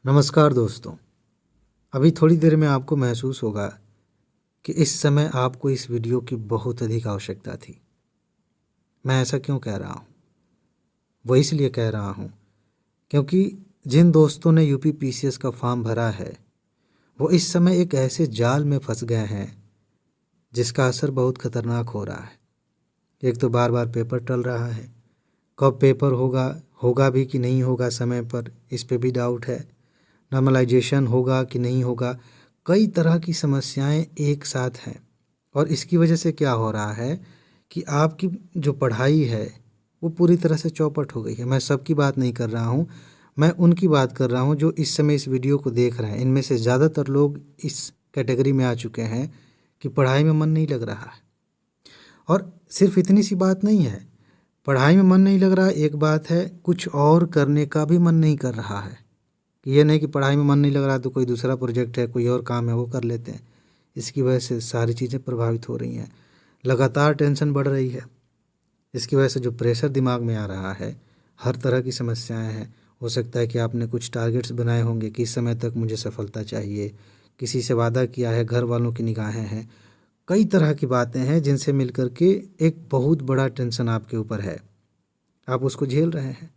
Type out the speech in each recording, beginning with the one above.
नमस्कार दोस्तों। अभी थोड़ी देर में आपको महसूस होगा कि इस समय आपको इस वीडियो की बहुत अधिक आवश्यकता थी। मैं ऐसा क्यों कह रहा हूँ? वो इसलिए कह रहा हूँ क्योंकि जिन दोस्तों ने यूपी पीसीएस का फॉर्म भरा है वो इस समय एक ऐसे जाल में फंस गए हैं जिसका असर बहुत खतरनाक हो रहा है। एक तो बार बार पेपर टल रहा है, कब पेपर होगा, होगा भी कि नहीं होगा समय पर, इस पे भी डाउट है। नॉर्मलाइजेशन होगा कि नहीं होगा, कई तरह की समस्याएं एक साथ हैं। और इसकी वजह से क्या हो रहा है कि आपकी जो पढ़ाई है वो पूरी तरह से चौपट हो गई है। मैं सबकी बात नहीं कर रहा हूँ, मैं उनकी बात कर रहा हूँ जो इस समय इस वीडियो को देख रहे हैं। इनमें से ज़्यादातर लोग इस कैटेगरी में आ चुके हैं कि पढ़ाई में मन नहीं लग रहा है। और सिर्फ इतनी सी बात नहीं है, पढ़ाई में मन नहीं लग रहा एक बात है, कुछ और करने का भी मन नहीं कर रहा है। ये नहीं कि पढ़ाई में मन नहीं लग रहा तो कोई दूसरा प्रोजेक्ट है, कोई और काम है वो कर लेते हैं। इसकी वजह से सारी चीज़ें प्रभावित हो रही हैं। लगातार टेंशन बढ़ रही है। इसकी वजह से जो प्रेशर दिमाग में आ रहा है, हर तरह की समस्याएं हैं। हो सकता है कि आपने कुछ टारगेट्स बनाए होंगे कि इस समय तक मुझे सफलता चाहिए, किसी से वादा किया है, घर वालों की निगाहें हैं, कई तरह की बातें हैं जिनसे मिलकर के एक बहुत बड़ा टेंशन आपके ऊपर है। आप उसको झेल रहे हैं,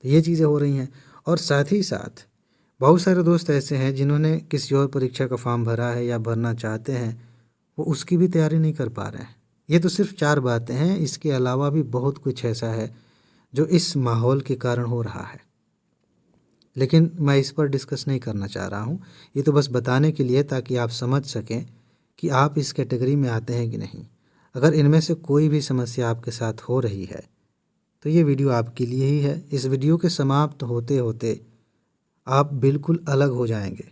तो ये चीज़ें हो रही हैं। और साथ ही साथ बहुत सारे दोस्त ऐसे हैं जिन्होंने किसी और परीक्षा का फॉर्म भरा है या भरना चाहते हैं, वो उसकी भी तैयारी नहीं कर पा रहे हैं। ये तो सिर्फ 4 बातें हैं, इसके अलावा भी बहुत कुछ ऐसा है जो इस माहौल के कारण हो रहा है। लेकिन मैं इस पर डिस्कस नहीं करना चाह रहा हूँ। ये तो बस बताने के लिए ताकि आप समझ सकें कि आप इस कैटेगरी में आते हैं कि नहीं। अगर इनमें से कोई भी समस्या आपके साथ हो रही है तो ये वीडियो आपके लिए ही है। इस वीडियो के समाप्त होते होते आप बिल्कुल अलग हो जाएंगे,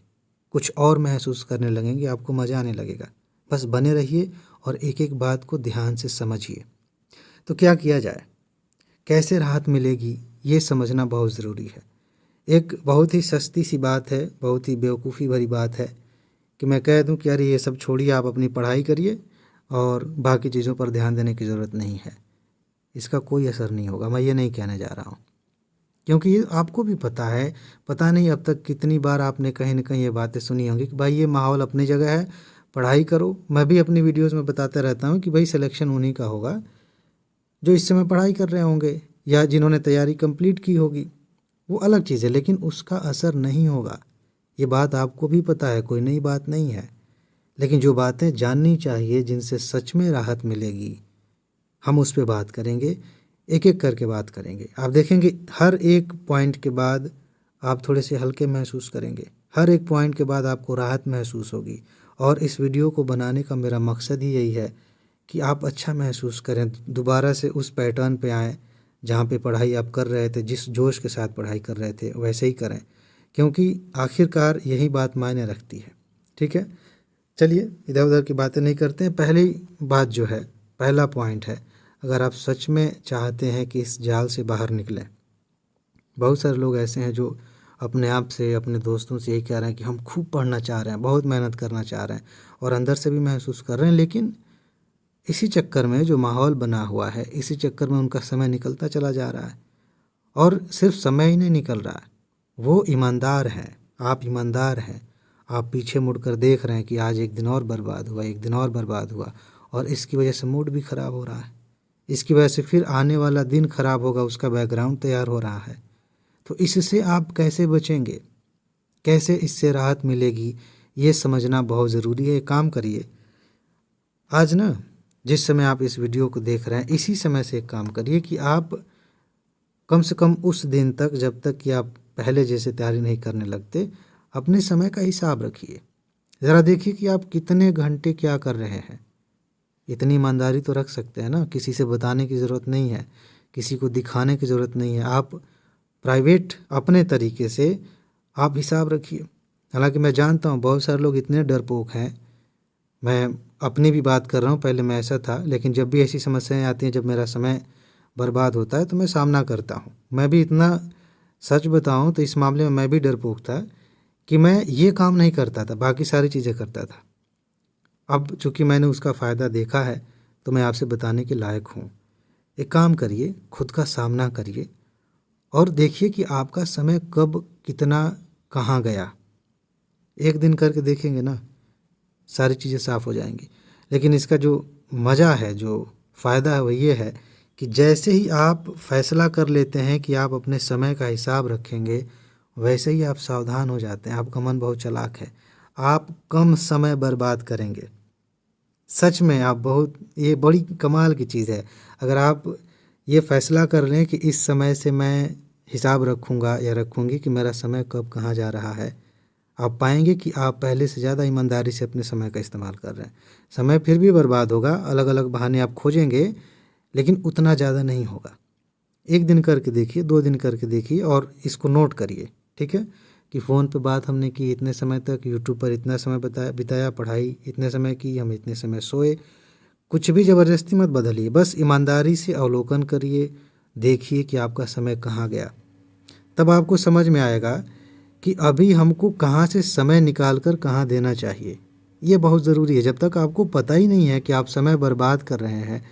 कुछ और महसूस करने लगेंगे, आपको मज़ा आने लगेगा। बस बने रहिए और एक एक बात को ध्यान से समझिए। तो क्या किया जाए, कैसे राहत मिलेगी, ये समझना बहुत ज़रूरी है। एक बहुत ही सस्ती सी बात है, बहुत ही बेवकूफ़ी भरी बात है कि मैं कह दूं कि अरे ये सब छोड़िए, आप अपनी पढ़ाई करिए और बाकी चीज़ों पर ध्यान देने की ज़रूरत नहीं है। इसका कोई असर नहीं होगा। मैं ये नहीं कहने जा रहा हूँ, क्योंकि ये आपको भी पता है। पता नहीं अब तक कितनी बार आपने कहीं न कहीं ये बातें सुनी होंगी कि भाई ये माहौल अपनी जगह है, पढ़ाई करो। मैं भी अपनी वीडियोज़ में बताता रहता हूँ कि भाई सिलेक्शन उन्हीं का होगा जो इस समय पढ़ाई कर रहे होंगे या जिन्होंने तैयारी कंप्लीट की होगी, वो अलग चीज़ है, लेकिन उसका असर नहीं होगा। ये बात आपको भी पता है, कोई नई बात नहीं है। लेकिन जो बातें जाननी चाहिए, जिनसे सच में राहत मिलेगी, हम उस पे बात करेंगे, एक एक करके बात करेंगे। आप देखेंगे हर एक पॉइंट के बाद आप थोड़े से हल्के महसूस करेंगे, हर एक पॉइंट के बाद आपको राहत महसूस होगी। और इस वीडियो को बनाने का मेरा मकसद ही यही है कि आप अच्छा महसूस करें, दोबारा से उस पैटर्न पे आएँ जहाँ पे पढ़ाई आप कर रहे थे, जिस जोश के साथ पढ़ाई कर रहे थे वैसे ही करें, क्योंकि आखिरकार यही बात मायने रखती है। ठीक है, चलिए इधर उधर की बातें नहीं करते हैं। पहली बात जो है, पहला पॉइंट है, अगर आप सच में चाहते हैं कि इस जाल से बाहर निकलें। बहुत सारे लोग ऐसे हैं जो अपने आप से, अपने दोस्तों से यही कह रहे हैं कि हम खूब पढ़ना चाह रहे हैं, बहुत मेहनत करना चाह रहे हैं और अंदर से भी महसूस कर रहे हैं, लेकिन इसी चक्कर में जो माहौल बना हुआ है, इसी चक्कर में उनका समय निकलता चला जा रहा है। और सिर्फ समय ही नहीं निकल रहा है, वो ईमानदार हैं, आप ईमानदार हैं। आप पीछे मुड़कर देख रहे हैं कि आज एक दिन और बर्बाद हुआ, एक दिन और बर्बाद हुआ, और इसकी वजह से मूड भी ख़राब हो रहा है। इसकी वजह से फिर आने वाला दिन ख़राब होगा, उसका बैकग्राउंड तैयार हो रहा है। तो इससे आप कैसे बचेंगे, कैसे इससे राहत मिलेगी, ये समझना बहुत ज़रूरी है। एक काम करिए, आज ना जिस समय आप इस वीडियो को देख रहे हैं, इसी समय से एक काम करिए कि आप कम से कम उस दिन तक, जब तक कि आप पहले जैसे तैयारी नहीं करने लगते, अपने समय का हिसाब रखिए। ज़रा देखिए कि आप कितने घंटे क्या कर रहे हैं। इतनी ईमानदारी तो रख सकते हैं ना, किसी से बताने की ज़रूरत नहीं है, किसी को दिखाने की ज़रूरत नहीं है। आप प्राइवेट अपने तरीके से आप हिसाब रखिए। हालांकि मैं जानता हूँ बहुत सारे लोग इतने डरपोक हैं, मैं अपनी भी बात कर रहा हूँ, पहले मैं ऐसा था, लेकिन जब भी ऐसी समस्याएं आती हैं, जब मेरा समय बर्बाद होता है तो मैं सामना करता हूँ। मैं भी इतना, सच बताऊँ तो इस मामले में मैं भी डरपोक था कि मैं ये काम नहीं करता था, बाकी सारी चीज़ें करता था। अब चूँकि मैंने उसका फ़ायदा देखा है तो मैं आपसे बताने के लायक हूँ। एक काम करिए, खुद का सामना करिए और देखिए कि आपका समय कब कितना कहाँ गया। एक दिन करके देखेंगे ना, सारी चीज़ें साफ़ हो जाएंगी। लेकिन इसका जो मज़ा है, जो फ़ायदा है, वो ये है कि जैसे ही आप फैसला कर लेते हैं कि आप अपने समय का हिसाब रखेंगे, वैसे ही आप सावधान हो जाते हैं। आपका मन बहुत चालाक है, आप कम समय बर्बाद करेंगे। सच में आप बहुत, ये बड़ी कमाल की चीज़ है। अगर आप ये फैसला कर लें कि इस समय से मैं हिसाब रखूँगा या रखूँगी कि मेरा समय कब कहाँ जा रहा है, आप पाएंगे कि आप पहले से ज़्यादा ईमानदारी से अपने समय का इस्तेमाल कर रहे हैं। समय फिर भी बर्बाद होगा, अलग अलग बहाने आप खोजेंगे, लेकिन उतना ज़्यादा नहीं होगा। एक दिन करके देखिए, 2 दिन करके देखिए और इसको नोट करिए, ठीक है, कि फ़ोन पे बात हमने की इतने समय तक, यूट्यूब पर इतना समय बिताया, पढ़ाई इतने समय की, हम इतने समय सोए। कुछ भी ज़बरदस्ती मत बदलिए, बस ईमानदारी से अवलोकन करिए, देखिए कि आपका समय कहाँ गया। तब आपको समझ में आएगा कि अभी हमको कहाँ से समय निकाल कर कहाँ देना चाहिए। ये बहुत ज़रूरी है। जब तक आपको पता ही नहीं है कि आप समय बर्बाद कर रहे हैं,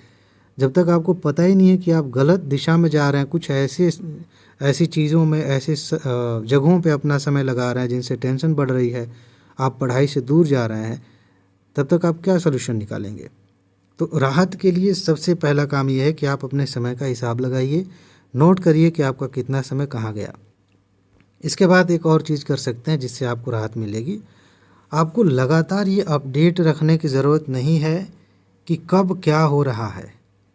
जब तक आपको पता ही नहीं है कि आप गलत दिशा में जा रहे हैं, कुछ ऐसी चीज़ों में, ऐसे जगहों पे अपना समय लगा रहे हैं जिनसे टेंशन बढ़ रही है, आप पढ़ाई से दूर जा रहे हैं, तब तक आप क्या सलूशन निकालेंगे। तो राहत के लिए सबसे पहला काम यह है कि आप अपने समय का हिसाब लगाइए, नोट करिए कि आपका कितना समय कहाँ गया। इसके बाद एक और चीज़ कर सकते हैं जिससे आपको राहत मिलेगी। आपको लगातार ये अपडेट रखने की ज़रूरत नहीं है कि कब क्या हो रहा है।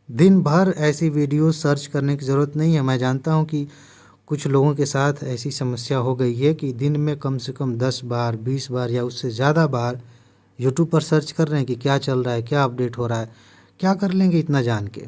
दिन भर ऐसी वीडियो सर्च करने की ज़रूरत नहीं है। मैं जानता हूँ कि कुछ लोगों के साथ ऐसी समस्या हो गई है कि दिन में कम से कम 10 बार, 20 बार या उससे ज़्यादा बार यूट्यूब पर सर्च कर रहे हैं कि क्या चल रहा है, क्या अपडेट हो रहा है। क्या कर लेंगे इतना जान के।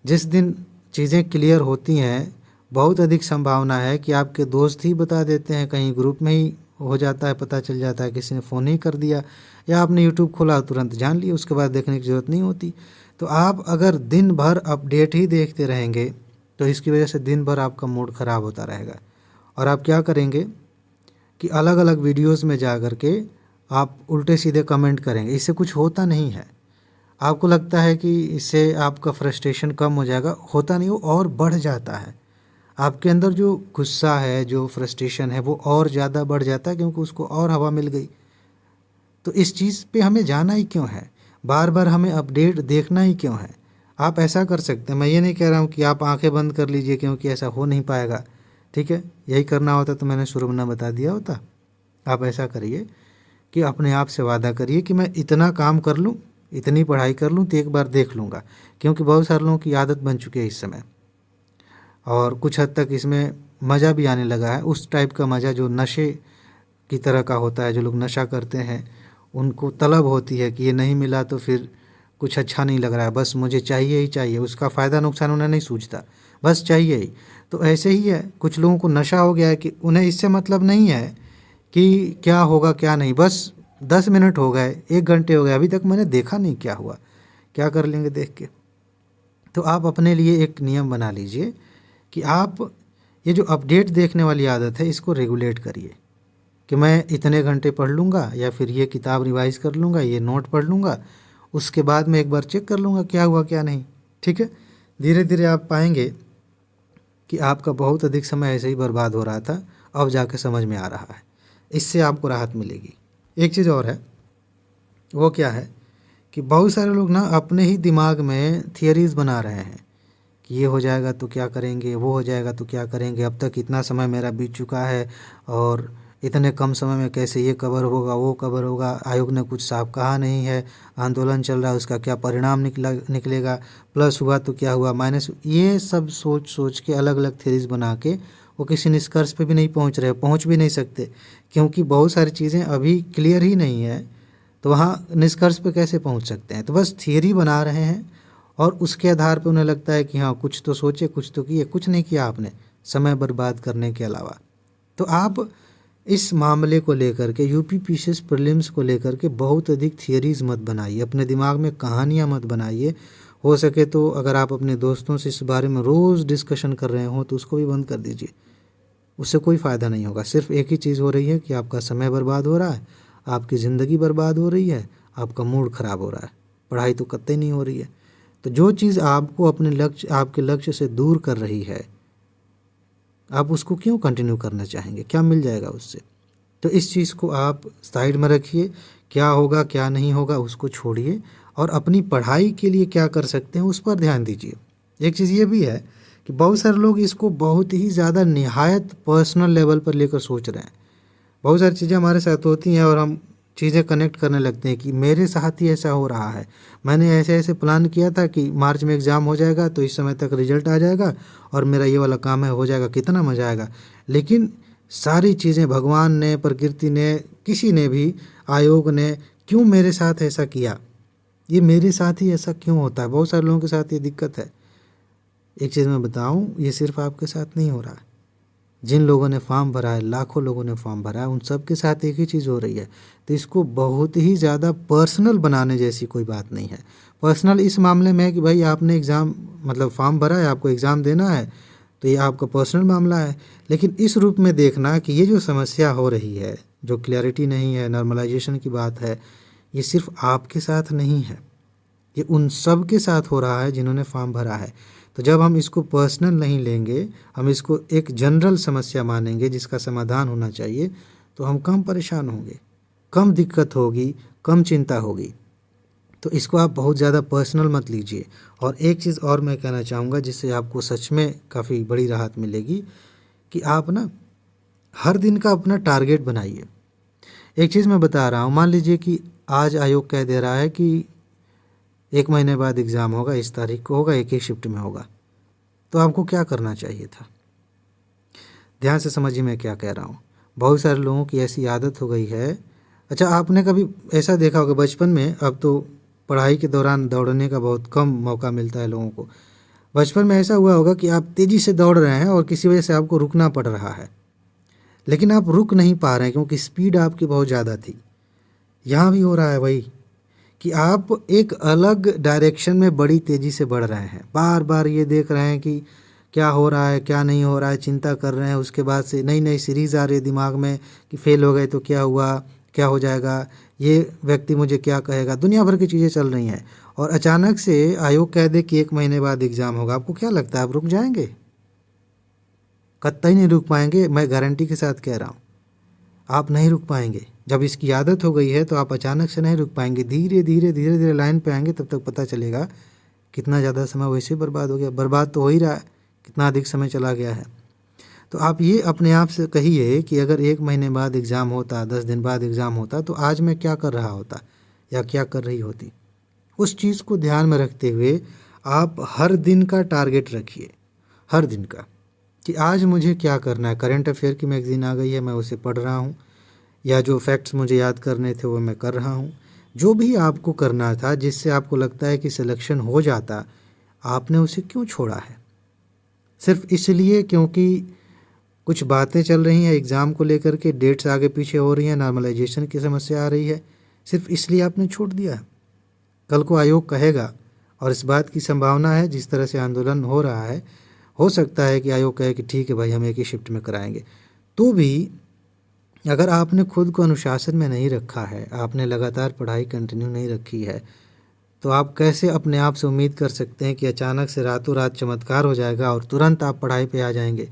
जिस दिन चीज़ें क्लियर होती हैं, बहुत अधिक संभावना है कि आपके दोस्त ही बता देते हैं, कहीं ग्रुप में ही हो जाता है, पता चल जाता है, किसी ने फ़ोन ही कर दिया, या आपने यूट्यूब खोला तुरंत जान लिया, उसके बाद देखने की ज़रूरत नहीं होती। तो आप अगर दिन भर अपडेट ही देखते रहेंगे तो इसकी वजह से दिन भर आपका मूड ख़राब होता रहेगा। और आप क्या करेंगे कि अलग अलग वीडियोस में जा कर के आप उल्टे सीधे कमेंट करेंगे। इससे कुछ होता नहीं है। आपको लगता है कि इससे आपका फ्रस्ट्रेशन कम हो जाएगा, होता नहीं, वो और बढ़ जाता है। आपके अंदर जो गुस्सा है, जो फ्रस्ट्रेशन है, वो और ज़्यादा बढ़ जाता है, क्योंकि उसको और हवा मिल गई। तो इस चीज़ पे हमें जाना ही क्यों है, बार बार हमें अपडेट देखना ही क्यों है। आप ऐसा कर सकते हैं, मैं ये नहीं कह रहा हूँ कि आप आंखें बंद कर लीजिए, क्योंकि ऐसा हो नहीं पाएगा, ठीक है। यही करना होता तो मैंने शुरू में ना बता दिया होता। आप ऐसा करिए कि अपने आप से वादा करिए कि मैं इतना काम कर लूँ, इतनी पढ़ाई कर लूँ तो एक बार देख लूँगा, क्योंकि बहुत सारे लोगों की आदत बन चुकी है इस समय, और कुछ हद तक इसमें मज़ा भी आने लगा है। उस टाइप का मज़ा जो नशे की तरह का होता है। जो लोग नशा करते हैं उनको तलब होती है कि ये नहीं मिला तो फिर कुछ अच्छा नहीं लग रहा है, बस मुझे चाहिए ही चाहिए। उसका फ़ायदा नुकसान उन्हें नहीं सूझता, बस चाहिए ही। तो ऐसे ही है, कुछ लोगों को नशा हो गया है कि उन्हें इससे मतलब नहीं है कि क्या होगा क्या नहीं। बस 10 मिनट हो गए, 1 घंटे हो गए, अभी तक मैंने देखा नहीं क्या हुआ, क्या कर लेंगे देख के। तो आप अपने लिए एक नियम बना लीजिए कि आप ये जो अपडेट देखने वाली आदत है इसको रेगुलेट करिए, कि मैं इतने घंटे पढ़ लूँगा, या फिर ये किताब रिवाइज़ कर लूँगा, ये नोट पढ़ लूँगा, उसके बाद मैं एक बार चेक कर लूँगा क्या हुआ क्या नहीं, ठीक है। धीरे धीरे आप पाएंगे कि आपका बहुत अधिक समय ऐसे ही बर्बाद हो रहा था, अब जाके समझ में आ रहा है। इससे आपको राहत मिलेगी। एक चीज़ और है, वो क्या है कि बहुत सारे लोग ना अपने ही दिमाग में थियरीज़ बना रहे हैं कि ये हो जाएगा तो क्या करेंगे, वो हो जाएगा तो क्या करेंगे, अब तक इतना समय मेरा बीत चुका है और इतने कम समय में कैसे ये कवर होगा, वो कवर होगा, आयोग ने कुछ साफ कहा नहीं है, आंदोलन चल रहा है, उसका क्या परिणाम निकलेगा, प्लस हुआ तो क्या हुआ, माइनस, ये सब सोच सोच के अलग अलग थ्योरीज बना के वो किसी निष्कर्ष पे भी नहीं पहुंच रहे, पहुंच भी नहीं सकते, क्योंकि बहुत सारी चीज़ें अभी क्लियर ही नहीं है। तो वहाँ निष्कर्ष पे कैसे पहुंच सकते हैं। तो बस थियरी बना रहे हैं और उसके आधार पे उन्हें लगता है कि हाँ कुछ तो सोचे, कुछ तो किए, कुछ नहीं किया आपने, समय बर्बाद करने के अलावा। तो आप इस मामले को लेकर के, यूपी पीसीएस प्रीलिम्स को लेकर के बहुत अधिक थियरीज मत बनाइए, अपने दिमाग में कहानियाँ मत बनाइए। हो सके तो अगर आप अपने दोस्तों से इस बारे में रोज़ डिस्कशन कर रहे हो तो उसको भी बंद कर दीजिए, उससे कोई फ़ायदा नहीं होगा। सिर्फ एक ही चीज़ हो रही है कि आपका समय बर्बाद हो रहा है, आपकी ज़िंदगी बर्बाद हो रही है, आपका मूड ख़राब हो रहा है, पढ़ाई तो कतई नहीं हो रही है। तो जो चीज़ आपको अपने लक्ष्य, आपके लक्ष्य से दूर कर रही है, आप उसको क्यों कंटिन्यू करना चाहेंगे, क्या मिल जाएगा उससे? तो इस चीज़ को आप साइड में रखिए, क्या होगा क्या नहीं होगा उसको छोड़िए और अपनी पढ़ाई के लिए क्या कर सकते हैं उस पर ध्यान दीजिए। एक चीज़ ये भी है कि बहुत सारे लोग इसको बहुत ही ज़्यादा निहायत पर्सनल लेवल पर लेकर सोच रहे हैं। बहुत सारी चीज़ें हमारे साथ होती हैं और हम चीज़ें कनेक्ट करने लगते हैं कि मेरे साथ ही ऐसा हो रहा है, मैंने ऐसे ऐसे प्लान किया था कि मार्च में एग्ज़ाम हो जाएगा तो इस समय तक रिजल्ट आ जाएगा और मेरा ये वाला काम है हो जाएगा, कितना मज़ा आएगा। लेकिन सारी चीज़ें भगवान ने, प्रकृति ने, किसी ने भी, आयोग ने क्यों मेरे साथ ऐसा किया, ये मेरे साथ ही ऐसा क्यों होता है? बहुत सारे लोगों के साथ ये दिक्कत है। एक चीज़ मैं बताऊं, ये सिर्फ आपके साथ नहीं हो रहा है। जिन लोगों ने फॉर्म भरा है, लाखों लोगों ने फॉर्म भरा है, उन सब के साथ एक ही चीज़ हो रही है। तो इसको बहुत ही ज़्यादा पर्सनल बनाने जैसी कोई बात नहीं है। पर्सनल इस मामले में है कि भाई आपने एग्ज़ाम मतलब फॉर्म भरा है, आपको एग्ज़ाम देना है, तो ये आपका पर्सनल मामला है। लेकिन इस रूप में देखना कि ये जो समस्या हो रही है, जो क्लैरिटी नहीं है, नॉर्मलाइजेशन की बात है, ये सिर्फ आपके साथ नहीं है, ये उन सब के साथ हो रहा है जिन्होंने फॉर्म भरा है। तो जब हम इसको पर्सनल नहीं लेंगे, हम इसको एक जनरल समस्या मानेंगे जिसका समाधान होना चाहिए, तो हम कम परेशान होंगे, कम दिक्कत होगी, कम चिंता होगी। तो इसको आप बहुत ज़्यादा पर्सनल मत लीजिए। और एक चीज़ और मैं कहना चाहूँगा जिससे आपको सच में काफ़ी बड़ी राहत मिलेगी कि आप ना हर दिन का अपना टारगेट बनाइए। एक चीज़ मैं बता रहा हूँ, मान लीजिए कि आज आयोग कह दे रहा है कि 1 महीने बाद एग्ज़ाम होगा, इस तारीख को होगा, एक ही शिफ्ट में होगा, तो आपको क्या करना चाहिए था? ध्यान से समझिए मैं क्या कह रहा हूँ। बहुत सारे लोगों की ऐसी आदत हो गई है। अच्छा, आपने कभी ऐसा देखा होगा बचपन में, अब तो पढ़ाई के दौरान दौड़ने का बहुत कम मौका मिलता है लोगों को। बचपन में ऐसा हुआ होगा कि आप तेज़ी से दौड़ रहे हैं और किसी वजह से आपको रुकना पड़ रहा है, लेकिन आप रुक नहीं पा रहे हैं क्योंकि स्पीड आपकी बहुत ज़्यादा थी। यहाँ भी हो रहा है वही कि आप एक अलग डायरेक्शन में बड़ी तेज़ी से बढ़ रहे हैं, बार बार ये देख रहे हैं कि क्या हो रहा है क्या नहीं हो रहा है, चिंता कर रहे हैं। उसके बाद से नई नई सीरीज़ आ रही है दिमाग में कि फ़ेल हो गए तो क्या हुआ, क्या हो जाएगा, ये व्यक्ति मुझे क्या कहेगा, दुनिया भर की चीज़ें चल रही हैं। और अचानक से आयोग कह दे कि 1 महीने बाद एग्ज़ाम होगा, आपको क्या लगता है आप रुक जाएंगे? कतई नहीं रुक पाएंगे, मैं गारंटी के साथ कह रहा हूँ, आप नहीं रुक पाएंगे। जब इसकी आदत हो गई है तो आप अचानक से नहीं रुक पाएंगे, धीरे धीरे धीरे धीरे लाइन पे आएंगे, तब तक पता चलेगा कितना ज़्यादा समय वैसे बर्बाद हो गया। बर्बाद तो हो ही रहा है, कितना अधिक समय चला गया है। तो आप ये अपने आप से कहिए कि अगर 1 महीने बाद एग्ज़ाम होता, 10 दिन बाद एग्ज़ाम होता, तो आज मैं क्या कर रहा होता या क्या कर रही होती। उस चीज़ को ध्यान में रखते हुए आप हर दिन का टारगेट रखिए, हर दिन का, कि आज मुझे क्या करना है। करेंट अफेयर की मैगज़ीन आ गई है, मैं उसे पढ़ रहा हूँ, या जो फैक्ट्स मुझे याद करने थे वो मैं कर रहा हूँ। जो भी आपको करना था जिससे आपको लगता है कि सिलेक्शन हो जाता, आपने उसे क्यों छोड़ा है? सिर्फ इसलिए क्योंकि कुछ बातें चल रही हैं एग्ज़ाम को लेकर के, डेट्स आगे पीछे हो रही हैं, नॉर्मलाइजेशन की समस्या आ रही है, सिर्फ इसलिए आपने छोड़ दिया। कल को आयोग कहेगा, और इस बात की संभावना है, जिस तरह से आंदोलन हो रहा है, हो सकता है कि आयोग कहे कि ठीक है भाई हम एक ही शिफ्ट में कराएंगे। तो भी अगर आपने खुद को अनुशासन में नहीं रखा है, आपने लगातार पढ़ाई कंटिन्यू नहीं रखी है, तो आप कैसे अपने आप से उम्मीद कर सकते हैं कि अचानक से रातों रात चमत्कार हो जाएगा और तुरंत आप पढ़ाई पे आ जाएंगे?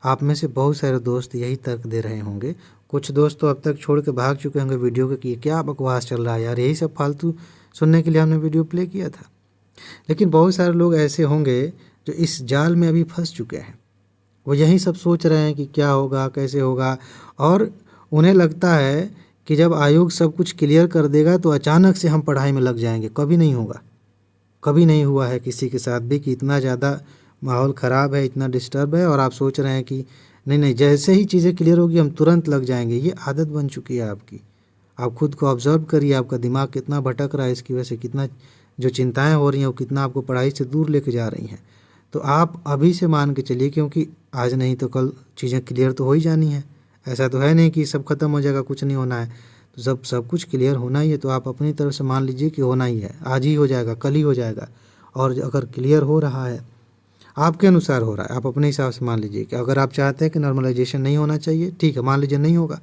आप में से बहुत सारे दोस्त यही तर्क दे रहे होंगे। कुछ दोस्त तो अब तक छोड़ के भाग चुके होंगे वीडियो के कि ये क्या बकवास चल रहा है यार, यही सब फालतू सुनने के लिए हमने वीडियो प्ले किया था। लेकिन बहुत सारे लोग ऐसे होंगे जो इस जाल में अभी फंस चुके हैं, वो यही सब सोच रहे हैं कि क्या होगा कैसे होगा, और उन्हें लगता है कि जब आयोग सब कुछ क्लियर कर देगा तो अचानक से हम पढ़ाई में लग जाएंगे। कभी नहीं होगा, कभी नहीं हुआ है किसी के साथ भी कि इतना ज़्यादा माहौल ख़राब है, इतना डिस्टर्ब है और आप सोच रहे हैं कि नहीं नहीं जैसे ही चीज़ें क्लियर होगी हम तुरंत लग जाएंगे। ये आदत बन चुकी है आपकी। आप खुद को ऑब्ज़र्व करिए, आपका दिमाग कितना भटक रहा है, इसकी वजह से कितना जो चिंताएं हो रही हैं वो कितना आपको पढ़ाई से दूर लेके जा रही हैं। तो आप अभी से मान के चलिए, क्योंकि आज नहीं तो कल चीज़ें क्लियर तो हो ही जानी है। ऐसा तो है नहीं कि सब खत्म हो जाएगा, कुछ नहीं होना है। तो जब सब कुछ क्लियर होना ही है तो आप अपनी तरफ से मान लीजिए कि होना ही है, आज ही हो जाएगा, कल ही हो जाएगा। और अगर क्लियर हो रहा है, आपके अनुसार हो रहा है, आप अपने हिसाब से मान लीजिए कि अगर आप चाहते हैं कि नॉर्मलाइजेशन नहीं होना चाहिए, ठीक है मान लीजिए नहीं होगा,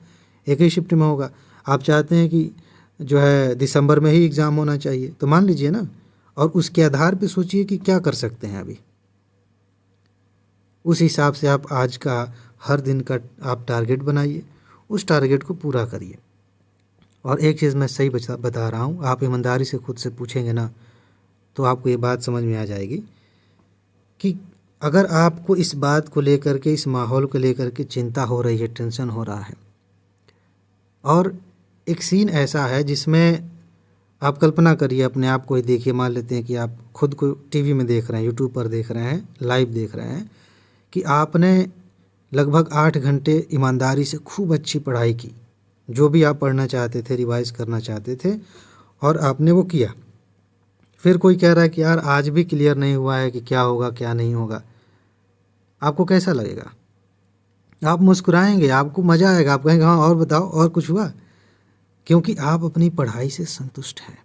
एक ही शिफ्ट में होगा। आप चाहते हैं कि जो है दिसंबर में ही एग्ज़ाम होना चाहिए, तो मान लीजिए ना, और उसके आधार पे सोचिए कि क्या कर सकते हैं अभी। उस हिसाब से आप आज का हर दिन का आप टारगेट बनाइए, उस टारगेट को पूरा करिए। और एक चीज़ मैं सही बता रहा हूँ, आप ईमानदारी से खुद से पूछेंगे ना तो आपको ये बात समझ में आ जाएगी कि अगर आपको इस बात को लेकर के, इस माहौल को लेकर के चिंता हो रही है, टेंशन हो रहा है, और एक सीन ऐसा है जिसमें आप कल्पना करिए, अपने आप को ही देखिए, मान लेते हैं कि आप खुद को टीवी में देख रहे हैं, यूट्यूब पर देख रहे हैं, लाइव देख रहे हैं कि आपने लगभग 8 घंटे ईमानदारी से खूब अच्छी पढ़ाई की, जो भी आप पढ़ना चाहते थे, रिवाइज़ करना चाहते थे, और आपने वो किया। फिर कोई कह रहा है कि यार आज भी क्लियर नहीं हुआ है कि क्या होगा क्या नहीं होगा। आपको कैसा लगेगा? आप मुस्कुराएंगे, आपको मज़ा आएगा, आप कहेंगे हाँ और बताओ और कुछ हुआ, क्योंकि आप अपनी पढ़ाई से संतुष्ट हैं।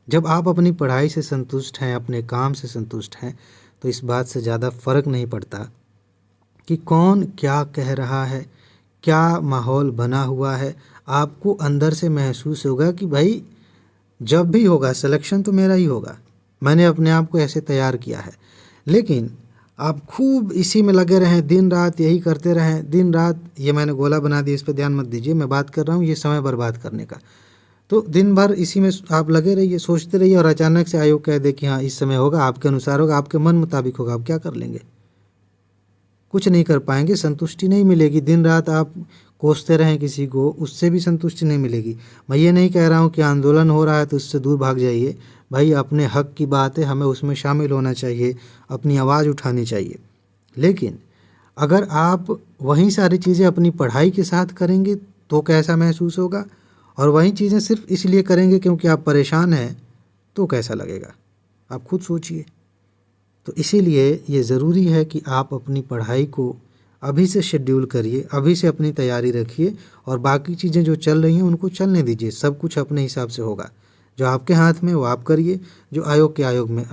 जब आप अपनी पढ़ाई से संतुष्ट हैं, अपने काम से संतुष्ट हैं, तो इस बात से ज़्यादा फ़र्क नहीं पड़ता कि कौन क्या कह रहा है, क्या माहौल बना हुआ है। आपको अंदर से महसूस होगा कि भाई जब भी होगा सिलेक्शन तो मेरा ही होगा, मैंने अपने आप को ऐसे तैयार किया है। लेकिन आप खूब इसी में लगे रहें, दिन रात यही करते रहें, दिन रात, ये मैंने गोला बना दिया, इस पर ध्यान मत दीजिए, मैं बात कर रहा हूँ ये समय बर्बाद करने का। तो दिन भर इसी में आप लगे रहिए, सोचते रहिए, और अचानक से आयोग कह दे कि हाँ इस समय होगा, आपके अनुसार होगा, आपके मन मुताबिक होगा, आप क्या कर लेंगे? कुछ नहीं कर पाएंगे, संतुष्टि नहीं मिलेगी। दिन रात आप कोसते रहें किसी को, उससे भी संतुष्टि नहीं मिलेगी। मैं ये नहीं कह रहा हूँ कि आंदोलन हो रहा है तो उससे दूर भाग जाइए, भाई अपने हक की बात है, हमें उसमें शामिल होना चाहिए, अपनी आवाज़ उठानी चाहिए। लेकिन अगर आप वही सारी चीज़ें अपनी पढ़ाई के साथ करेंगे तो कैसा महसूस होगा, और वही चीज़ें सिर्फ इसलिए करेंगे क्योंकि आप परेशान हैं तो कैसा लगेगा? आप खुद सोचिए। तो इसीलिए ये ज़रूरी है कि आप अपनी पढ़ाई को अभी से शेड्यूल करिए, अभी से अपनी तैयारी रखिए, और बाकी चीज़ें जो चल रही हैं उनको चलने दीजिए। सब कुछ अपने हिसाब से होगा। जो आपके हाथ में वो आप करिए, जो आयोग के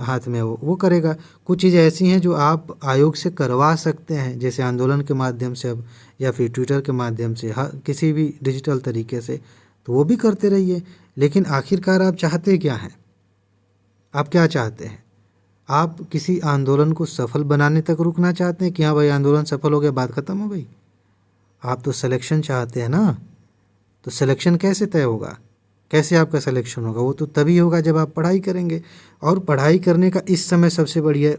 हाथ में हो वो करेगा। कुछ चीज़ें ऐसी हैं जो आप आयोग से करवा सकते हैं, जैसे आंदोलन के माध्यम से अब, या फिर ट्विटर के माध्यम से, किसी भी डिजिटल तरीके से, तो वो भी करते रहिए। लेकिन आखिरकार आप चाहते क्या हैं? आप क्या चाहते हैं? आप किसी आंदोलन को सफल बनाने तक रुकना चाहते हैं कि हाँ भाई आंदोलन सफल हो गया, बात ख़त्म हो गई? आप तो सिलेक्शन चाहते हैं ना। तो सिलेक्शन कैसे तय होगा, कैसे आपका सिलेक्शन होगा? वो तो तभी होगा जब आप पढ़ाई करेंगे। और पढ़ाई करने का इस समय सबसे बढ़िया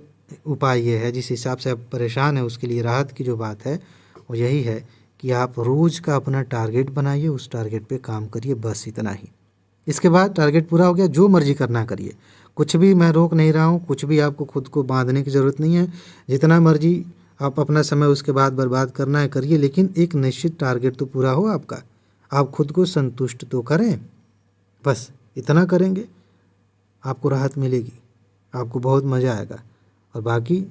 उपाय ये है, जिस हिसाब से आप परेशान हैं उसके लिए राहत की जो बात है वो यही है कि आप रोज़ का अपना टारगेट बनाइए, उस टारगेट पे काम करिए, बस इतना ही। इसके बाद टारगेट पूरा हो गया, जो मर्जी करना करिए, कुछ भी मैं रोक नहीं रहा हूँ, कुछ भी आपको खुद को बांधने की ज़रूरत नहीं है। जितना मर्जी आप अपना समय उसके बाद बर्बाद करना है करिए, लेकिन एक निश्चित टारगेट तो पूरा हो आपका। आप खुद को संतुष्ट तो करें, बस इतना करेंगे आपको राहत मिलेगी, आपको बहुत मज़ा आएगा। और बाकी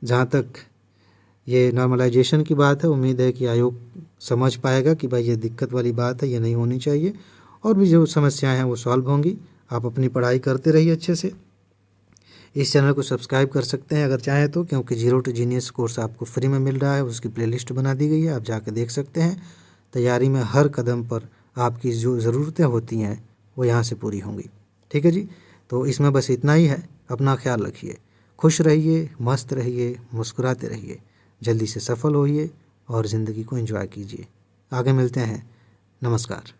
जहाँ तक ये नॉर्मलाइजेशन की बात है, उम्मीद है कि आयोग समझ पाएगा कि भाई ये दिक्कत वाली बात है, ये नहीं होनी चाहिए, और भी जो समस्याएं हैं वो सॉल्व होंगी। आप अपनी पढ़ाई करते रहिए अच्छे से। इस चैनल को सब्सक्राइब कर सकते हैं अगर चाहें तो, क्योंकि जीरो टू जीनियस कोर्स आपको फ्री में मिल रहा है, उसकी प्लेलिस्ट बना दी गई है, आप जाकर देख सकते हैं। तैयारी में हर कदम पर आपकी जो ज़रूरतें होती हैं वो यहाँ से पूरी होंगी। ठीक है जी, तो इसमें बस इतना ही है। अपना ख्याल रखिए, खुश रहिए, मस्त रहिए, मुस्कुराते रहिए, जल्दी से सफल होइए और ज़िंदगी को एंजॉय कीजिए। आगे मिलते हैं। नमस्कार।